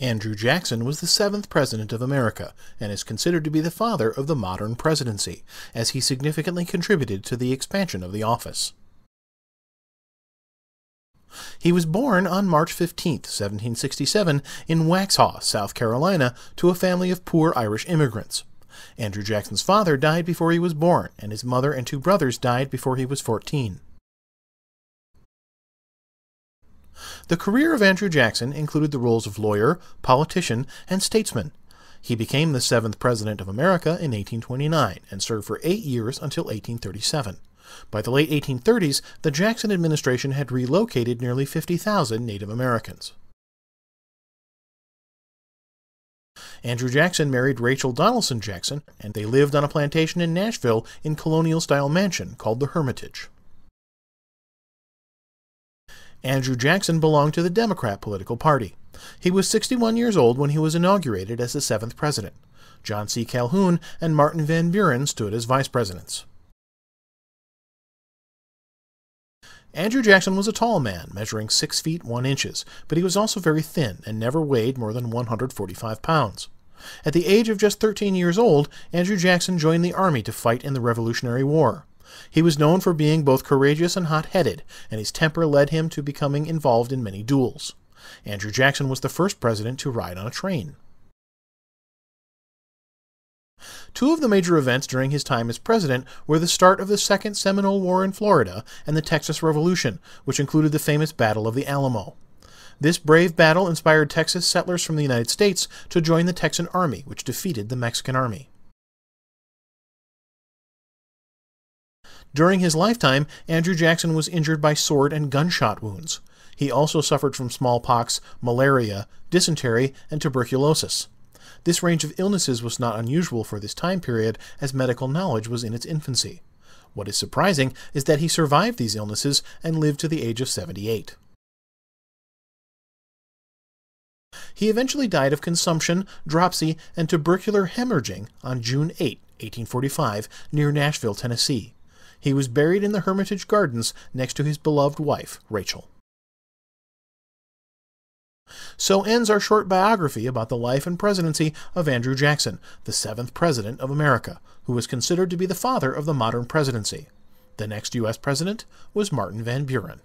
Andrew Jackson was the seventh President of America and is considered to be the father of the modern presidency, as he significantly contributed to the expansion of the office. He was born on March 15, 1767, in Waxhaw, South Carolina, to a family of poor Irish immigrants. Andrew Jackson's father died before he was born, and his mother and two brothers died before he was 14. The career of Andrew Jackson included the roles of lawyer, politician, and statesman. He became the seventh President of America in 1829 and served for 8 years until 1837. By the late 1830s, the Jackson administration had relocated nearly 50,000 Native Americans. Andrew Jackson married Rachel Donaldson Jackson, and they lived on a plantation in Nashville in colonial-style mansion called the Hermitage. Andrew Jackson belonged to the Democrat political party. He was 61 years old when he was inaugurated as the seventh president. John C. Calhoun and Martin Van Buren stood as vice presidents. Andrew Jackson was a tall man, measuring 6 feet 1 inches, but he was also very thin and never weighed more than 145 pounds. At the age of just 13 years old, Andrew Jackson joined the Army to fight in the Revolutionary War. He was known for being both courageous and hot-headed, and his temper led him to becoming involved in many duels. Andrew Jackson was the first president to ride on a train. Two of the major events during his time as president were the start of the Second Seminole War in Florida and the Texas Revolution, which included the famous Battle of the Alamo. This brave battle inspired Texas settlers from the United States to join the Texan Army, which defeated the Mexican Army. During his lifetime, Andrew Jackson was injured by sword and gunshot wounds. He also suffered from smallpox, malaria, dysentery, and tuberculosis. This range of illnesses was not unusual for this time period, as medical knowledge was in its infancy. What is surprising is that he survived these illnesses and lived to the age of 78. He eventually died of consumption, dropsy, and tubercular hemorrhaging on June 8, 1845, near Nashville, Tennessee. He was buried in the Hermitage Gardens next to his beloved wife, Rachel. So ends our short biography about the life and presidency of Andrew Jackson, the seventh President of America, who was considered to be the father of the modern presidency. The next U.S. president was Martin Van Buren.